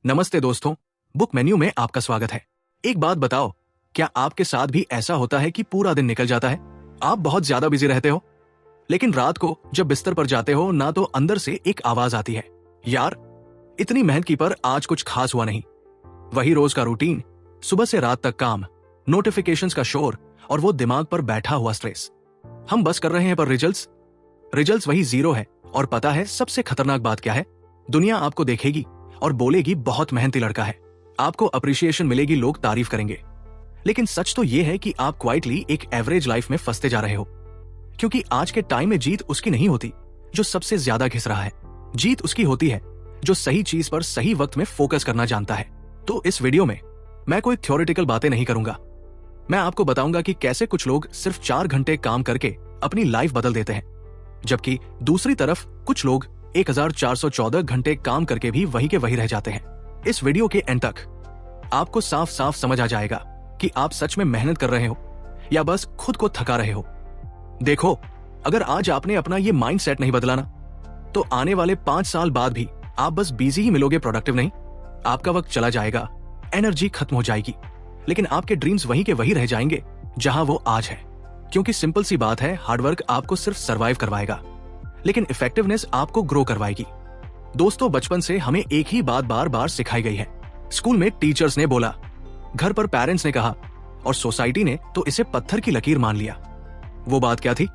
नमस्ते दोस्तों, book menu में आपका स्वागत है। एक बात बताओ, क्या आपके साथ भी ऐसा होता है कि पूरा दिन निकल जाता है, आप बहुत ज्यादा बिजी रहते हो, लेकिन रात को जब बिस्तर पर जाते हो ना तो अंदर से एक आवाज आती है, यार इतनी मेहनत की पर आज कुछ खास हुआ नहीं। वही रोज का रूटीन, सुबह से रात तक काम, नोटिफिकेशंस का शोर और वो दिमाग पर बैठा हुआ स्ट्रेस। हम बस कर रहे हैं पर रिजल्ट्स वही जीरो है। और पता है सबसे खतरनाक बात क्या है? दुनिया आपको देखेगी और बोलेगी बहुत मेहनती लड़का है, आपको अप्रिशिएशन मिलेगी, लोग तारीफ करेंगे, लेकिन सच तो यह है कि आप क्वाइटली एक एवरेज लाइफ में फंसते जा रहे हो। क्योंकि आज के टाइम में जीत उसकी नहीं होती जो सबसे ज्यादा घिस रहा है, जीत उसकी होती है जो सही चीज पर सही वक्त में फोकस करना जानता है। तो इस वीडियो में मैं कोई थ्योरेटिकल बातें नहीं करूंगा, मैं आपको बताऊंगा कि कैसे कुछ लोग सिर्फ 4 घंटे काम करके अपनी लाइफ बदल देते हैं, जबकि दूसरी तरफ कुछ लोग 1414 घंटे काम करके भी वही के वही रह जाते हैं। इस वीडियो के एंड तक आपको साफ साफ समझ आ जाएगा कि आप सच में मेहनत कर रहे हो या बस खुद को थका रहे हो। देखो, अगर आज आपने अपना ये माइंडसेट नहीं बदलाना तो आने वाले 5 साल बाद भी आप बस बिजी ही मिलोगे, प्रोडक्टिव नहीं। आपका वक्त चला जाएगा, एनर्जी खत्म हो जाएगी, लेकिन आपके ड्रीम्स वहीं के वही रह जाएंगे जहां वो आज है। क्योंकि सिंपल सी बात है, हार्डवर्क आपको सिर्फ सरवाइव करवाएगा, लेकिन इफेक्टिवनेस आपको ग्रो करवाएगी। दोस्तों, बचपन से हमें एक ही बात बार बार सिखाई गई है। स्कूल में टीचर्स ने बोला, घर पर पेरेंट्स ने कहा और सोसाइटी ने तो इसे पत्थर की लकीर मान लिया। वो बात क्या थी?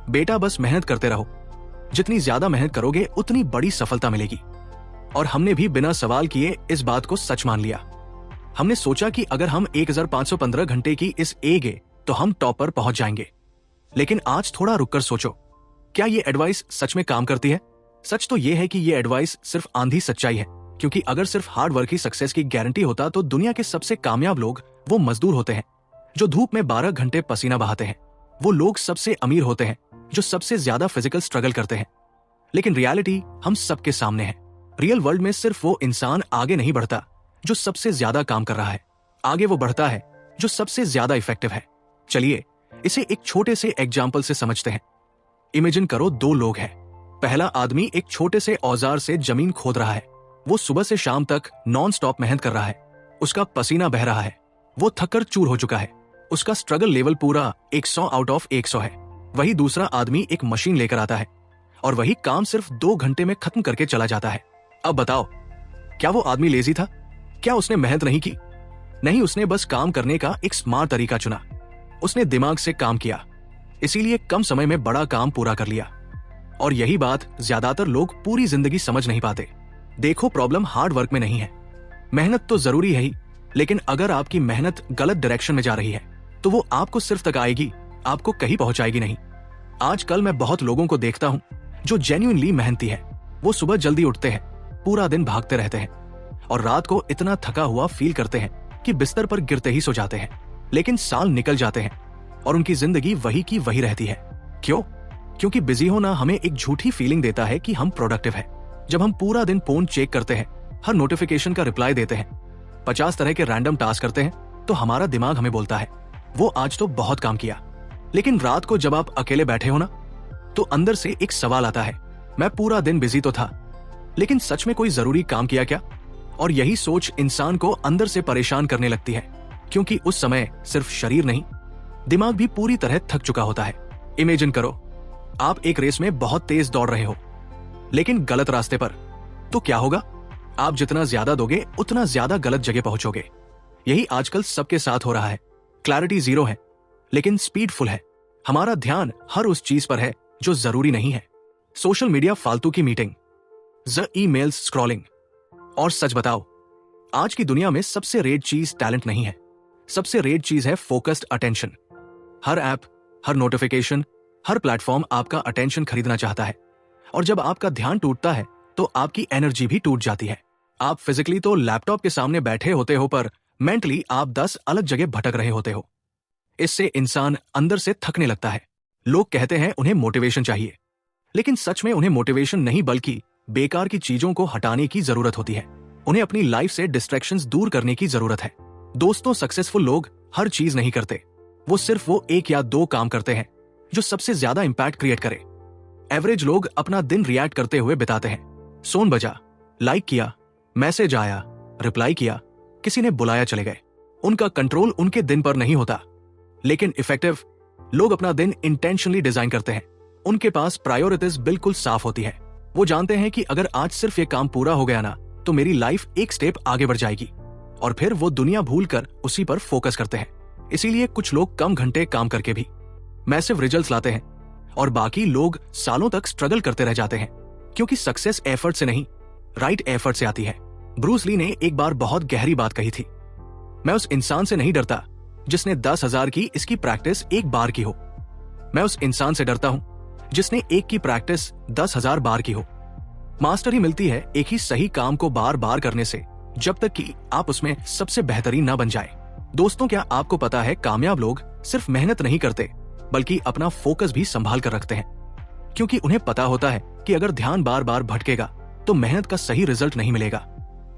बेटा बस मेहनत करते रहो, जितनी ज्यादा मेहनत करोगे उतनी बड़ी सफलता मिलेगी। और हमने भी बिना सवाल किए इस बात को सच मान लिया। हमने सोचा कि अगर हम 1515 घंटे की इस एगे तो हम टॉप पर पहुंच जाएंगे। लेकिन आज थोड़ा रुककर सोचो, क्या ये एडवाइस सच में काम करती है? सच तो ये है कि ये एडवाइस सिर्फ आंधी सच्चाई है। क्योंकि अगर सिर्फ हार्ड वर्क ही सक्सेस की गारंटी होता तो दुनिया के सबसे कामयाब लोग वो मजदूर होते हैं जो धूप में 12 घंटे पसीना बहाते हैं। वो लोग सबसे अमीर होते हैं जो सबसे ज्यादा फिजिकल स्ट्रगल करते हैं। लेकिन रियलिटी हम सबके सामने है। रियल वर्ल्ड में सिर्फ वो इंसान आगे नहीं बढ़ता जो सबसे ज्यादा काम कर रहा है, आगे वो बढ़ता है जो सबसे ज्यादा इफेक्टिव है। चलिए इसे एक छोटे से एग्जाम्पल से समझते हैं। इमेजिन करो, 2 लोग हैं। पहला आदमी एक छोटे से औजार से जमीन खोद रहा है। वो सुबह से शाम तक नॉन स्टॉप मेहनत कर रहा है, उसका पसीना बह रहा है, वो थककर चूर हो चुका है, उसका स्ट्रगल लेवल पूरा 100 आउट ऑफ 100 है। वही दूसरा आदमी एक मशीन लेकर आता है और वही काम सिर्फ 2 घंटे में खत्म करके चला जाता है। अब बताओ, क्या वो आदमी लेजी था? क्या उसने मेहनत नहीं की? नहीं, उसने बस काम करने का एक स्मार्ट तरीका चुना। उसने दिमाग से काम किया, इसीलिए कम समय में बड़ा काम पूरा कर लिया। और यही बात ज्यादातर लोग पूरी जिंदगी समझ नहीं पाते। देखो, प्रॉब्लम हार्ड वर्क में नहीं है। मेहनत तो जरूरी है ही, लेकिन अगर आपकी मेहनत गलत डायरेक्शन में जा रही है तो वो आपको सिर्फ तक आएगी, आपको कहीं पहुंचाएगी नहीं। आजकल मैं बहुत लोगों को देखता हूं जो जेन्युइनली मेहनती है। वो सुबह जल्दी उठते हैं, पूरा दिन भागते रहते हैं और रात को इतना थका हुआ फील करते हैं कि बिस्तर पर गिरते ही सो जाते हैं। लेकिन साल निकल जाते हैं और उनकी जिंदगी वही की वही रहती है। क्यों? क्योंकि बिजी होना हमें एक झूठी फीलिंग देता है कि हम प्रोडक्टिव हैं। जब हम पूरा दिन फोन चेक करते हैं, हर नोटिफिकेशन का रिप्लाई देते हैं, 50 तरह के रैंडम टास्क करते हैं, तो हमारा दिमाग हमें बोलता है वो आज तो बहुत काम किया। लेकिन रात को जब आप अकेले बैठे हो ना, तो अंदर से एक सवाल आता है, मैं पूरा दिन बिजी तो था, लेकिन सच में कोई जरूरी काम किया क्या? और यही सोच इंसान को अंदर से परेशान करने लगती है, क्योंकि उस समय सिर्फ शरीर नहीं, दिमाग भी पूरी तरह थक चुका होता है। इमेजिन करो, आप एक रेस में बहुत तेज दौड़ रहे हो, लेकिन गलत रास्ते पर। तो क्या होगा? आप जितना ज्यादा दोगे उतना ज्यादा गलत जगह पहुंचोगे। यही आजकल सबके साथ हो रहा है। क्लैरिटी जीरो है, लेकिन स्पीड फुल है। हमारा ध्यान हर उस चीज पर है जो जरूरी नहीं है। सोशल मीडिया फालतू की मीटिंग, ईमेल्स स्क्रॉलिंग। और सच बताओ, आज की दुनिया में सबसे रेयर चीज टैलेंट नहीं है, सबसे रेयर चीज है फोकस्ड अटेंशन। हर ऐप, हर नोटिफिकेशन, हर प्लेटफॉर्म आपका अटेंशन खरीदना चाहता है। और जब आपका ध्यान टूटता है तो आपकी एनर्जी भी टूट जाती है। आप फिजिकली तो लैपटॉप के सामने बैठे होते हो, पर मेंटली आप 10 अलग जगह भटक रहे होते हो। इससे इंसान अंदर से थकने लगता है। लोग कहते हैं उन्हें मोटिवेशन चाहिए, लेकिन सच में उन्हें मोटिवेशन नहीं बल्कि बेकार की चीजों को हटाने की जरूरत होती है। उन्हें अपनी लाइफ से डिस्ट्रैक्शंस दूर करने की जरूरत है। दोस्तों, सक्सेसफुल लोग हर चीज नहीं करते, वो सिर्फ वो 1 या 2 काम करते हैं जो सबसे ज्यादा इंपैक्ट क्रिएट करे। एवरेज लोग अपना दिन रिएक्ट करते हुए बिताते हैं। फोन बजा, लाइक किया, मैसेज आया, रिप्लाई किया, किसी ने बुलाया, चले गए। उनका कंट्रोल उनके दिन पर नहीं होता। लेकिन इफेक्टिव लोग अपना दिन इंटेंशनली डिजाइन करते हैं। उनके पास प्रायोरिटीज बिल्कुल साफ होती है। वो जानते हैं कि अगर आज सिर्फ ये काम पूरा हो गया ना, तो मेरी लाइफ एक स्टेप आगे बढ़ जाएगी, और फिर वो दुनिया भूलकर उसी पर फोकस करते हैं। इसीलिए कुछ लोग कम घंटे काम करके भी मैसिव रिजल्ट्स लाते हैं, और बाकी लोग सालों तक स्ट्रगल करते रह जाते हैं, क्योंकि सक्सेस एफर्ट से नहीं, राइट एफर्ट से आती है। ब्रूस ली ने एक बार बहुत गहरी बात कही थी, मैं उस इंसान से नहीं डरता जिसने 10,000 की इसकी प्रैक्टिस एक बार की हो, मैं उस इंसान से डरता हूं जिसने एक की प्रैक्टिस 10,000 बार की हो। मास्टरी मिलती है एक ही सही काम को बार बार करने से, जब तक कि आप उसमें सबसे बेहतरीन ना बन जाए। दोस्तों, क्या आपको पता है कामयाब लोग सिर्फ मेहनत नहीं करते, बल्कि अपना फोकस भी संभाल कर रखते हैं, क्योंकि उन्हें पता होता है कि अगर ध्यान बार बार भटकेगा तो मेहनत का सही रिजल्ट नहीं मिलेगा।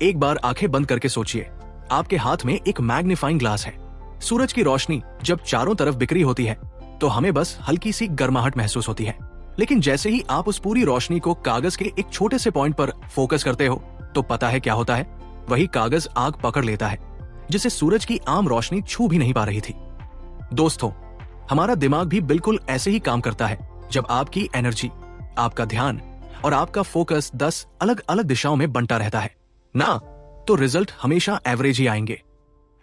एक बार आंखें बंद करके सोचिए, आपके हाथ में एक मैग्नीफाइंग ग्लास है। सूरज की रोशनी जब चारों तरफ बिखरी होती है तो हमें बस हल्की सी गर्माहट महसूस होती है, लेकिन जैसे ही आप उस पूरी रोशनी को कागज के एक छोटे से पॉइंट पर फोकस करते हो, तो पता है क्या होता है? वही कागज आग पकड़ लेता है, जिसे सूरज की आम रोशनी छू भी नहीं पा रही थी। दोस्तों, हमारा दिमाग भी बिल्कुल ऐसे ही काम करता है। जब आपकी एनर्जी, आपका ध्यान और आपका फोकस 10 अलग अलग दिशाओं में बंटा रहता है ना, तो रिजल्ट हमेशा एवरेज ही आएंगे।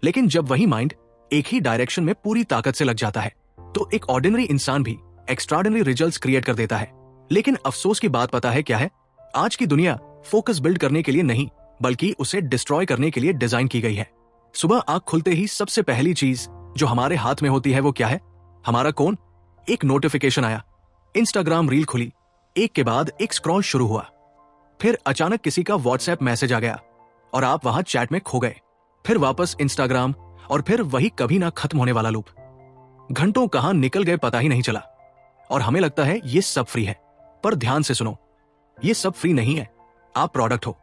लेकिन जब वही माइंड एक ही डायरेक्शन में पूरी ताकत से लग जाता है, तो एक ऑर्डिनरी इंसान भी एक्स्ट्राऑर्डिनरी रिजल्ट्स क्रिएट कर देता है। लेकिन अफसोस की बात पता है क्या है? आज की दुनिया फोकस बिल्ड करने के लिए नहीं, बल्कि उसे डिस्ट्रॉय करने के लिए डिजाइन की गई है। सुबह आंख खुलते ही सबसे पहली चीज जो हमारे हाथ में होती है वो क्या है? हमारा कौन? एक नोटिफिकेशन आया, इंस्टाग्राम रील खुली, एक के बाद एक स्क्रॉल शुरू हुआ, फिर अचानक किसी का व्हाट्सएप मैसेज आ गया और आप वहां चैट में खो गए, फिर वापस इंस्टाग्राम, और फिर वही कभी ना खत्म होने वाला लूप। घंटों कहां निकल गए पता ही नहीं चला, और हमें लगता है ये सब फ्री है। पर ध्यान से सुनो, ये सब फ्री नहीं है, आप प्रोडक्ट हो।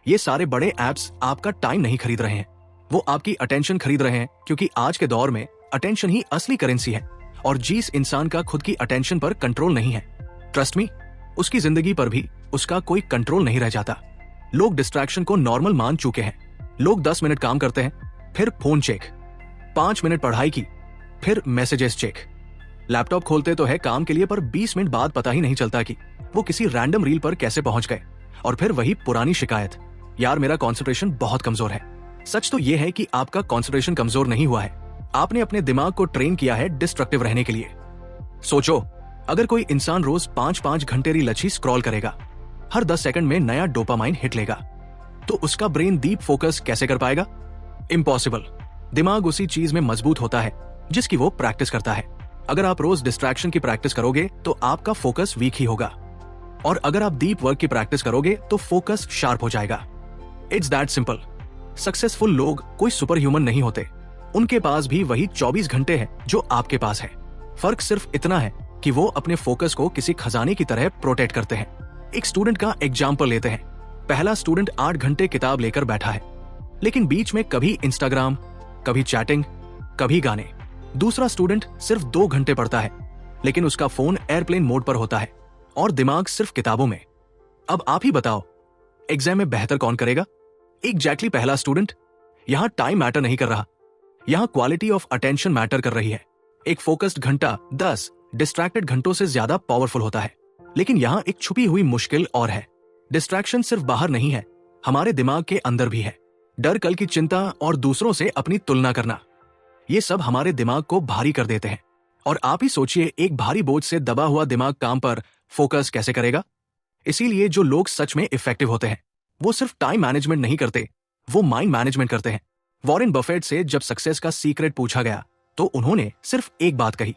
ये सारे बड़े एप्स आपका टाइम नहीं खरीद रहे हैं, वो आपकी अटेंशन खरीद रहे हैं, क्योंकि आज के दौर में अटेंशन ही असली करेंसी है, और जिस इंसान का खुद की अटेंशन पर कंट्रोल नहीं है, ट्रस्ट मी, उसकी जिंदगी पर भी उसका कोई कंट्रोल नहीं रह जाता। लोग डिस्ट्रैक्शन को नॉर्मल मान चुके हैं। लोग 10 मिनट काम करते हैं, फिर फोन चेक, 5 मिनट पढ़ाई की, फिर मैसेजेस चेक, लैपटॉप खोलते तो है काम के लिए, पर 20 मिनट बाद पता ही नहीं चलता कि वो किसी रैंडम रील पर कैसे पहुंच गए। और फिर वही पुरानी शिकायत, यार मेरा कंसंट्रेशन बहुत कमजोर है। सच तो यह है कि आपका कंसंट्रेशन कमजोर नहीं हुआ है, आपने अपने दिमाग को ट्रेन किया है डिस्ट्रक्टिव रहने के लिए। सोचो, अगर कोई इंसान रोज 5-5 घंटे रील अच्छी स्क्रॉल करेगा, हर 10 सेकंड में नया डोपामाइन हिट लेगा, तो उसका ब्रेन डीप फोकस कैसे कर पाएगा? इम्पॉसिबल। दिमाग उसी चीज में मजबूत होता है जिसकी वो प्रैक्टिस करता है। अगर आप रोज डिस्ट्रैक्शन की प्रैक्टिस करोगे तो आपका फोकस वीक ही होगा, और अगर आप डीप वर्क की प्रैक्टिस करोगे तो फोकस शार्प हो जाएगा। It's that simple. सक्सेसफुल लोग कोई सुपर ह्यूमन नहीं होते, उनके पास भी वही 24 घंटे हैं जो आपके पास है। फर्क सिर्फ इतना है कि वो अपने फोकस को किसी खजाने की तरह प्रोटेक्ट करते हैं। एक स्टूडेंट का एग्जाम्पल लेते हैं। पहला स्टूडेंट 8 घंटे किताब लेकर बैठा है, लेकिन बीच में कभी इंस्टाग्राम, कभी चैटिंग, कभी गाने। दूसरा स्टूडेंट सिर्फ 2 घंटे पढ़ता है, लेकिन उसका फोन एयरप्लेन मोड पर होता है और दिमाग सिर्फ किताबों में। अब आप ही बताओ, एग्जाम में बेहतर कौन करेगा? एग्जैक्टली पहला स्टूडेंट। यहां टाइम मैटर नहीं कर रहा, यहां क्वालिटी ऑफ अटेंशन मैटर कर रही है। एक फोकस्ड घंटा 10 डिस्ट्रैक्टेड घंटों से ज्यादा पावरफुल होता है। लेकिन यहां एक छुपी हुई मुश्किल और है। डिस्ट्रैक्शन सिर्फ बाहर नहीं है, हमारे दिमाग के अंदर भी है। डर, कल की चिंता और दूसरों से अपनी तुलना करना, ये सब हमारे दिमाग को भारी कर देते हैं। और आप ही सोचिए, एक भारी बोझ से दबा हुआ दिमाग काम पर फोकस कैसे करेगा? इसीलिए जो लोग सच में इफेक्टिव होते हैं, वो सिर्फ टाइम मैनेजमेंट नहीं करते, वो माइंड मैनेजमेंट करते हैं। वॉरेन बफेट से जब सक्सेस का सीक्रेट पूछा गया तो उन्होंने सिर्फ एक बात कही,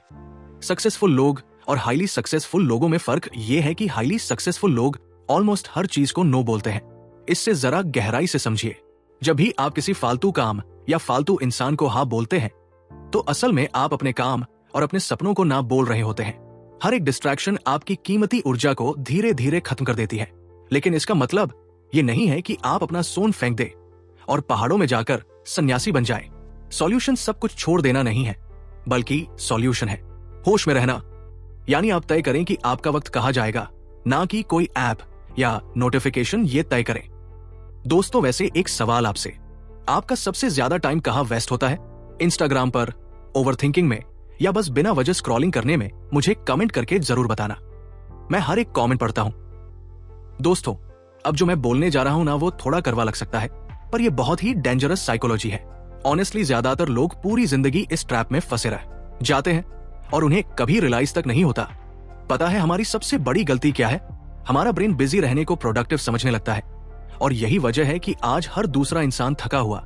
सक्सेसफुल लोग और हाईली सक्सेसफुल लोगों में फर्क ये है कि हाईली सक्सेसफुल लोग ऑलमोस्ट हर चीज को नो बोलते हैं। इससे जरा गहराई से समझिए, जब भी आप किसी फालतू काम या फालतू इंसान को हाँ बोलते हैं, तो असल में आप अपने काम और अपने सपनों को ना बोल रहे होते हैं। हर एक डिस्ट्रैक्शन आपकी कीमती ऊर्जा को धीरे धीरे खत्म कर देती है। लेकिन इसका मतलब ये नहीं है कि आप अपना सोन फेंक दे और पहाड़ों में जाकर सन्यासी बन जाए। सॉल्यूशन सब कुछ छोड़ देना नहीं है, बल्कि सॉल्यूशन है होश में रहना। यानी आप तय करें कि आपका वक्त कहाँ जाएगा, ना कि कोई ऐप या नोटिफिकेशन ये तय करें। दोस्तों वैसे एक सवाल आपसे, आपका सबसे ज्यादा टाइम कहाँ वेस्ट होता है? इंस्टाग्राम पर, ओवरथिंकिंग में, या बस बिना वजह स्क्रॉलिंग करने में? मुझे कमेंट करके जरूर बताना, मैं हर एक कमेंट पढ़ता हूं। दोस्तों अब जो मैं बोलने जा रहा हूं ना, वो थोड़ा कड़वा लग सकता है, पर यह बहुत ही डेंजरस साइकोलॉजी है। ऑनेस्टली ज्यादातर लोग पूरी जिंदगी इस ट्रैप में फंसे रह जाते हैं और उन्हें कभी रियलाइज तक नहीं होता। पता है हमारी सबसे बड़ी गलती क्या है? हमारा ब्रेन बिजी रहने को प्रोडक्टिव समझने लगता है, और यही वजह है कि आज हर दूसरा इंसान थका हुआ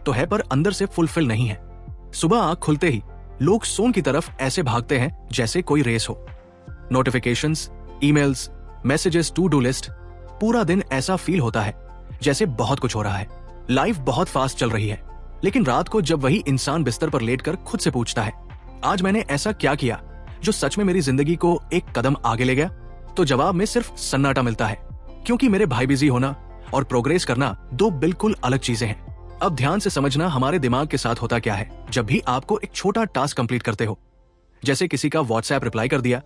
तो है पर अंदर से फुलफिल नहीं है। सुबह आंख खुलते ही लोग सोन की तरफ ऐसे भागते हैं जैसे कोई रेस हो। Notifications, emails, messages, to do list, पूरा दिन ऐसा फील होता है जैसे बहुत कुछ हो रहा है, लाइफ बहुत फास्ट चल रही है। लेकिन रात को जब वही इंसान बिस्तर पर लेटकर खुद से पूछता है, आज मैंने ऐसा क्या किया जो सच में मेरी जिंदगी को एक कदम आगे ले गया, तो जवाब में सिर्फ सन्नाटा मिलता है, क्योंकि मेरे भाई बिजी होना और प्रोग्रेस करना दो बिल्कुल अलग चीजें हैं। अब ध्यान से समझना हमारे दिमाग के साथ होता क्या है जब भी आपको एक छोटा टास्क कंप्लीट करते हो, जैसे किसी का व्हाट्सएप रिप्लाई कर दिया,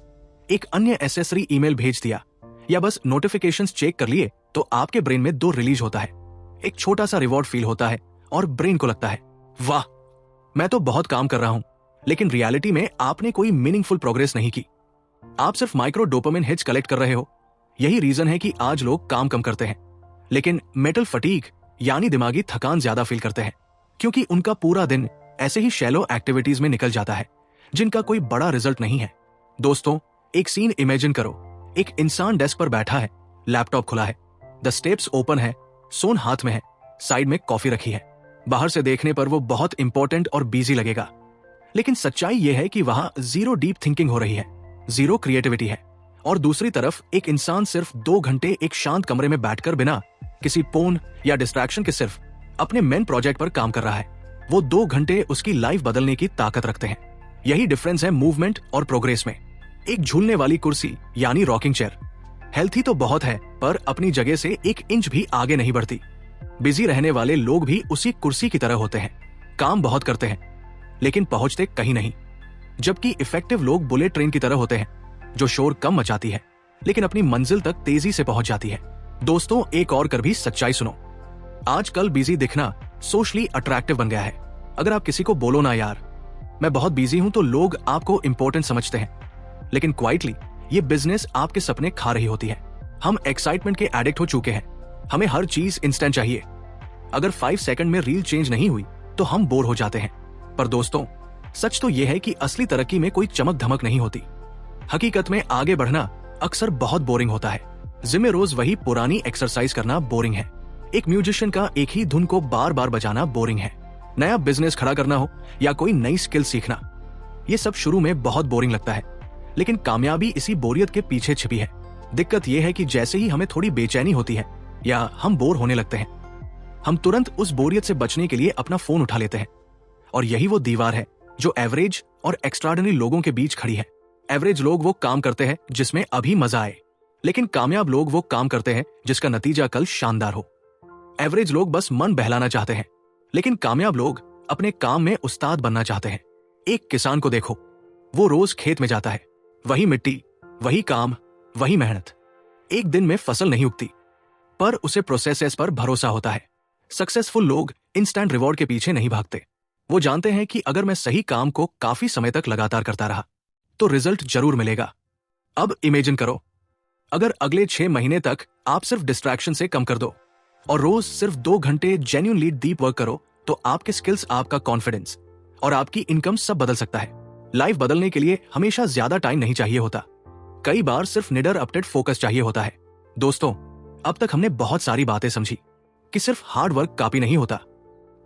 एक अन्य एसेसरी ईमेल भेज दिया, या बस नोटिफिकेशंस चेक कर लिए, तो आपके ब्रेन में दो रिलीज होता है। एक छोटा सा रिवॉर्ड फील होता है और ब्रेन को लगता है, वाह मैं तो बहुत काम कर रहा हूं। लेकिन रियलिटी में आपने कोई मीनिंगफुल प्रोग्रेस नहीं की, आप सिर्फ माइक्रो डोपामिन हिट्स कलेक्ट कर रहे हो। यही रीजन है कि आज लोग काम कम करते हैं लेकिन मेंटल फटीग यानी दिमागी थकान ज्यादा फील करते हैं, क्योंकि उनका पूरा दिन ऐसे ही शैलो एक्टिविटीज में निकल जाता है जिनका कोई बड़ा रिजल्ट नहीं है। दोस्तों एक सीन इमेजिन करो, एक इंसान डेस्क पर बैठा है, लैपटॉप खुला है, द स्टेप्स ओपन है, सोन हाथ में है, साइड में कॉफी रखी है। बाहर से देखने पर वो बहुत इंपॉर्टेंट और बिजी लगेगा, लेकिन सच्चाई ये है कि वहां जीरो डीप थिंकिंग हो रही है, जीरो क्रिएटिविटी है। और दूसरी तरफ एक इंसान सिर्फ 2 घंटे एक शांत कमरे में बैठकर बिना किसी फोन या डिस्ट्रैक्शन के सिर्फ अपने मेन प्रोजेक्ट पर काम कर रहा है। वो 2 घंटे उसकी लाइफ बदलने की ताकत रखते हैं। यही डिफरेंस है मूवमेंट और प्रोग्रेस में। एक झूलने वाली कुर्सी यानी रॉकिंग चेयर हेल्थी तो बहुत है, पर अपनी जगह से 1 इंच भी आगे नहीं बढ़ती। बिजी रहने वाले लोग भी उसी कुर्सी की तरह होते हैं, काम बहुत करते हैं लेकिन पहुंचते कहीं नहीं। जबकि इफेक्टिव लोग बुलेट ट्रेन की तरह होते हैं, जो शोर कम मचाती है लेकिन अपनी मंजिल तक तेजी से पहुंच जाती है। दोस्तों एक और कर भी सच्चाई सुनो, आजकल बिजी दिखना सोशली अट्रैक्टिव बन गया है। अगर आप किसी को बोलो ना यार मैं बहुत बिजी हूं, तो लोग आपको इंपॉर्टेंट समझते हैं, लेकिन क्वाइटली ये बिजनेस आपके सपने खा रही होती है। हम एक्साइटमेंट के एडिक्ट हो चुके हैं, हमें हर चीज इंस्टेंट चाहिए। अगर 5 सेकंड में रील चेंज नहीं हुई तो हम बोर हो जाते हैं। पर दोस्तों सच तो यह है कि असली तरक्की में कोई चमक धमक नहीं होती। हकीकत में आगे बढ़ना अक्सर बहुत बोरिंग होता है। जिम में रोज वही पुरानी एक्सरसाइज करना बोरिंग है, एक म्यूजिशियन का एक ही धुन को बार बार बजाना बोरिंग है, नया बिजनेस खड़ा करना हो या कोई नई स्किल सीखना, ये सब शुरू में बहुत बोरिंग लगता है, लेकिन कामयाबी इसी बोरियत के पीछे छिपी है। दिक्कत यह है कि जैसे ही हमें थोड़ी बेचैनी होती है या हम बोर होने लगते हैं, हम तुरंत उस बोरियत से बचने के लिए अपना फोन उठा लेते हैं। और यही वो दीवार है जो एवरेज और एक्स्ट्राऑर्डिनरी लोगों के बीच खड़ी है। एवरेज लोग वो काम करते हैं जिसमें अभी मजा आए, लेकिन कामयाब लोग वो काम करते हैं जिसका नतीजा कल शानदार हो। एवरेज लोग बस मन बहलाना चाहते हैं, लेकिन कामयाब लोग अपने काम में उस्ताद बनना चाहते हैं। एक किसान को देखो, वो रोज खेत में जाता है, वही मिट्टी, वही काम, वही मेहनत। एक दिन में फसल नहीं उगती, पर उसे प्रोसेसेस पर भरोसा होता है। सक्सेसफुल लोग इंस्टेंट रिवॉर्ड के पीछे नहीं भागते, वो जानते हैं कि अगर मैं सही काम को काफी समय तक लगातार करता रहा तो रिजल्ट जरूर मिलेगा। अब इमेजिन करो, अगर अगले 6 महीने तक आप सिर्फ डिस्ट्रैक्शन से कम कर दो और रोज सिर्फ 2 घंटे जेन्युइनली डीप वर्क करो, तो आपके स्किल्स, आपका कॉन्फिडेंस और आपकी इनकम सब बदल सकता है। लाइफ बदलने के लिए हमेशा ज्यादा टाइम नहीं चाहिए होता, कई बार सिर्फ निडर अपडेट फोकस चाहिए होता है। दोस्तों अब तक हमने बहुत सारी बातें समझी कि सिर्फ हार्ड वर्क काफी नहीं होता,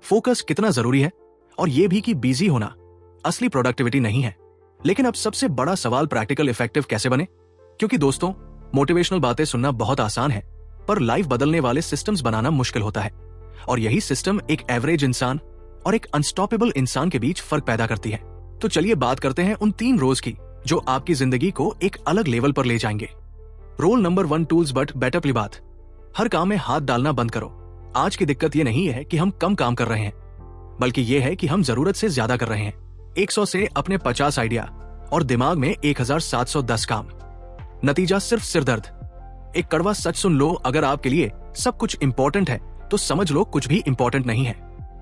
फोकस कितना जरूरी है, और यह भी कि बिजी होना असली प्रोडक्टिविटी नहीं है। लेकिन अब सबसे बड़ा सवाल प्रैक्टिकल इफेक्टिव कैसे बने? क्योंकि दोस्तों मोटिवेशनल बातें सुनना बहुत आसान है, पर लाइफ बदलने वाले सिस्टम्स बनाना मुश्किल होता है। और यही सिस्टम एक एवरेज इंसान और एक अनस्टॉपेबल इंसान के बीच फर्क पैदा करती है। तो चलिए बात करते हैं उन 3 रोज की जो आपकी जिंदगी को एक अलग लेवल पर ले जाएंगे। Roll number 1, tools but better plea बात। हर काम में हाथ डालना बंद करो। आज की दिक्कत ये नहीं है कि हम कम काम कर रहे हैं, बल्कि ये है कि हम जरूरत से ज्यादा कर रहे हैं। 100 से अपने 50 आइडिया और दिमाग में 1710 काम। नतीजा सिर्फ सिरदर्द। एक कड़वा सच सुन लो, अगर आपके लिए सब कुछ इंपॉर्टेंट है तो समझ लो कुछ भी इंपॉर्टेंट नहीं है।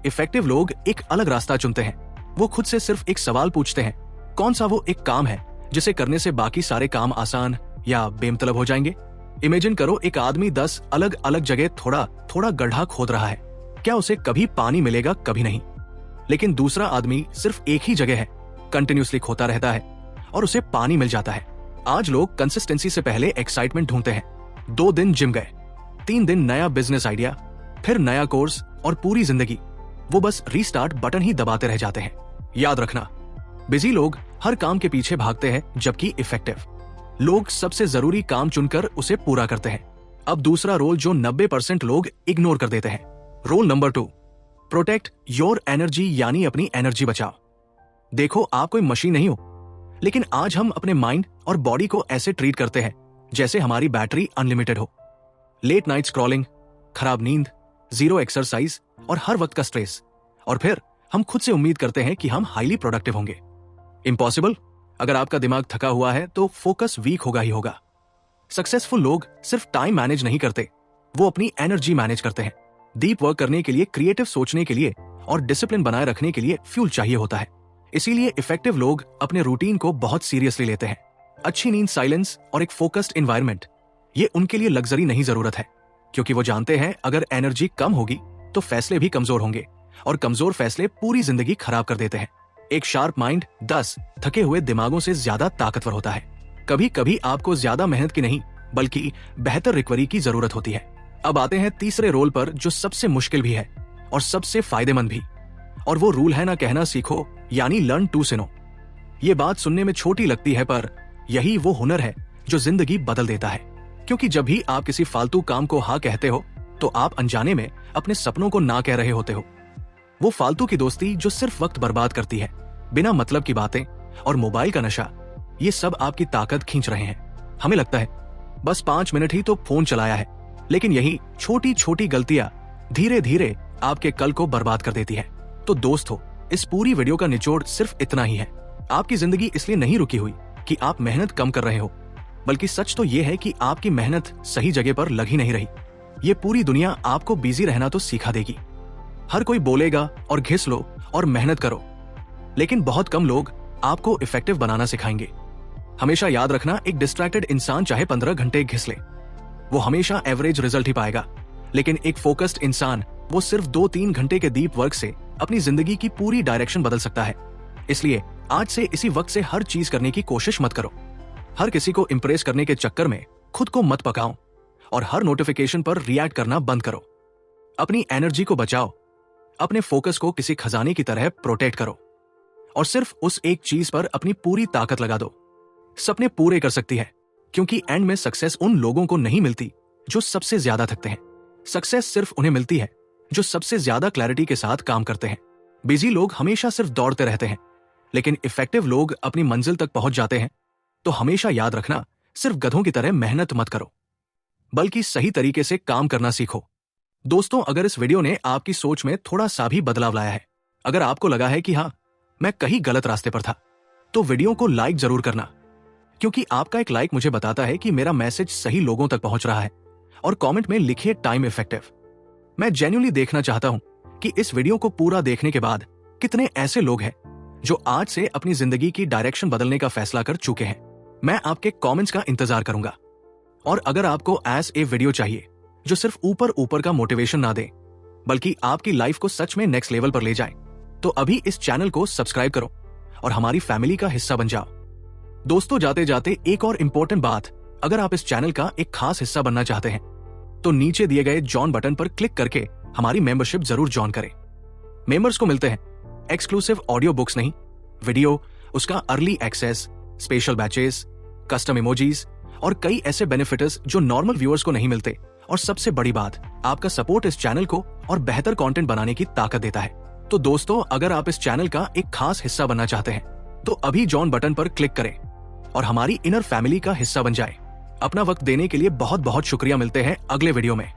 इफेक्टिव लोग एक अलग रास्ता चुनते हैं। वो खुद से सिर्फ एक सवाल पूछते हैं, कौन सा वो एक काम है जिसे करने से बाकी सारे काम आसान या बेमतलब हो जाएंगे। इमेजिन करो एक आदमी 10 अलग अलग जगह थोड़ा थोड़ा गड्ढा खोद रहा है। क्या उसे कभी पानी मिलेगा? कभी नहीं। लेकिन दूसरा आदमी सिर्फ एक ही जगह है, कंटिन्यूसली खोता रहता है और उसे पानी मिल जाता है। आज लोग कंसिस्टेंसी से पहले एक्साइटमेंट ढूंढते हैं। 2 दिन जिम गए, 3 दिन नया बिजनेस आइडिया, फिर नया कोर्स और पूरी जिंदगी वो बस रीस्टार्ट बटन ही दबाते रह जाते हैं। याद रखना, बिजी लोग हर काम के पीछे भागते हैं, जबकि इफेक्टिव लोग सबसे जरूरी काम चुनकर उसे पूरा करते हैं। अब दूसरा रोल जो 90% लोग इग्नोर कर देते हैं। Roll number 2, protect your energy, यानी अपनी एनर्जी बचाओ। देखो, आप कोई मशीन नहीं हो, लेकिन आज हम अपने माइंड और बॉडी को ऐसे ट्रीट करते हैं जैसे हमारी बैटरी अनलिमिटेड हो। लेट नाइट स्क्रॉलिंग, खराब नींद, जीरो एक्सरसाइज और हर वक्त का स्ट्रेस, और फिर हम खुद से उम्मीद करते हैं कि हम हाईली प्रोडक्टिव होंगे। इम्पॉसिबल। अगर आपका दिमाग थका हुआ है तो फोकस वीक होगा ही होगा। सक्सेसफुल लोग सिर्फ टाइम मैनेज नहीं करते, वो अपनी एनर्जी मैनेज करते हैं। डीप वर्क करने के लिए, क्रिएटिव सोचने के लिए और डिसिप्लिन बनाए रखने के लिए फ्यूल चाहिए होता है। इसीलिए इफेक्टिव लोग अपने रूटीन को बहुत सीरियसली लेते हैं। अच्छी नींद, साइलेंस और एक फोकस्ड एनवायरनमेंट, ये उनके लिए लग्जरी नहीं जरूरत है, क्योंकि वो जानते हैं अगर एनर्जी कम होगी तो फैसले भी कमजोर होंगे, और कमजोर फैसले पूरी जिंदगी खराब कर देते हैं। एक शार्प माइंड 10 थके हुए दिमागों से ज्यादा ताकतवर होता है। कभी कभी आपको ज्यादा मेहनत की नहीं, बल्कि बेहतर रिकवरी की जरूरत होती है। अब आते हैं तीसरे रोल पर, जो सबसे मुश्किल भी है और सबसे फायदेमंद भी, और वो रूल है ना कहना सीखो, यानी लर्न टू से नो। ये बात सुनने में छोटी लगती है, पर यही वो हुनर है जो जिंदगी बदल देता है। क्योंकि जब भी आप किसी फालतू काम को हाँ कहते हो, तो आप अनजाने में अपने सपनों को ना कह रहे होते हो। वो फालतू की दोस्ती जो सिर्फ वक्त बर्बाद करती है, बिना मतलब की बातें और मोबाइल का नशा, ये सब आपकी ताकत खींच रहे हैं। हमें लगता है बस 5 मिनट ही तो फोन चलाया है, लेकिन यही छोटी छोटी गलतियां धीरे धीरे आपके कल को बर्बाद कर देती है। तो दोस्त हो, इस पूरी वीडियो का निचोड़ सिर्फ इतना ही है। आपकी जिंदगी इसलिए नहीं रुकी हुई कि आप मेहनत कम कर रहे हो, बल्कि सच तो ये है कि आपकी मेहनत सही जगह पर लग ही नहीं रही। ये पूरी दुनिया आपको बिजी रहना तो सिखा देगी। हर कोई बोलेगा और घिस लो और मेहनत करो, लेकिन बहुत कम लोग आपको इफेक्टिव बनाना सिखाएंगे। हमेशा याद रखना, एक डिस्ट्रैक्टेड इंसान चाहे 15 घंटे घिस ले, वो हमेशा एवरेज रिजल्ट ही पाएगा। लेकिन एक फोकस्ड इंसान, वो सिर्फ 2-3 घंटे के डीप वर्क से अपनी जिंदगी की पूरी डायरेक्शन बदल सकता है। इसलिए आज से इसी वक्त से हर चीज करने की कोशिश मत करो। हर किसी को इंप्रेस करने के चक्कर में खुद को मत पकाओ, और हर नोटिफिकेशन पर रिएक्ट करना बंद करो। अपनी एनर्जी को बचाओ, अपने फोकस को किसी खजाने की तरह प्रोटेक्ट करो, और सिर्फ उस एक चीज पर अपनी पूरी ताकत लगा दो। सपने पूरे कर सकती है, क्योंकि एंड में सक्सेस उन लोगों को नहीं मिलती जो सबसे ज्यादा थकते हैं। सक्सेस सिर्फ उन्हें मिलती है जो सबसे ज्यादा क्लैरिटी के साथ काम करते हैं। बिजी लोग हमेशा सिर्फ दौड़ते रहते हैं, लेकिन इफेक्टिव लोग अपनी मंजिल तक पहुंच जाते हैं। तो हमेशा याद रखना, सिर्फ गधों की तरह मेहनत मत करो, बल्कि सही तरीके से काम करना सीखो। दोस्तों, अगर इस वीडियो ने आपकी सोच में थोड़ा सा भी बदलाव लाया है, अगर आपको लगा है कि हाँ, मैं कहीं गलत रास्ते पर था, तो वीडियो को लाइक जरूर करना, क्योंकि आपका एक लाइक मुझे बताता है कि मेरा मैसेज सही लोगों तक पहुंच रहा है। और कमेंट में लिखिए टाइम इफेक्टिव। मैं जेन्युइनली देखना चाहता हूं कि इस वीडियो को पूरा देखने के बाद कितने ऐसे लोग हैं जो आज से अपनी जिंदगी की डायरेक्शन बदलने का फैसला कर चुके हैं। मैं आपके कमेंट्स का इंतजार करूंगा। और अगर आपको ऐस ए वीडियो चाहिए जो सिर्फ ऊपर ऊपर का मोटिवेशन ना दे, बल्कि आपकी लाइफ को सच में नेक्स्ट लेवल पर ले जाए, तो अभी इस चैनल को सब्सक्राइब करो और हमारी फैमिली का हिस्सा बन जाओ। दोस्तों, जाते जाते एक और इम्पोर्टेंट बात, अगर आप इस चैनल का एक खास हिस्सा बनना चाहते हैं, तो नीचे दिए गए जॉइन बटन पर क्लिक करके हमारी मेंबरशिप जरूर ज्वाइन करें। मेंबर्स को मिलते हैं एक्सक्लूसिव ऑडियो बुक्स नहीं, वीडियो, उसका early access, special batches, custom emojis और कई ऐसे बेनिफिट्स जो नॉर्मल व्यूअर्स को नहीं मिलते। और सबसे बड़ी बात, आपका सपोर्ट इस चैनल को और बेहतर कंटेंट बनाने की ताकत देता है। तो दोस्तों, अगर आप इस चैनल का एक खास हिस्सा बनना चाहते हैं, तो अभी जॉइन बटन पर क्लिक करें और हमारी इनर फैमिली का हिस्सा बन जाए। अपना वक्त देने के लिए बहुत बहुत शुक्रिया। मिलते हैं अगले वीडियो में।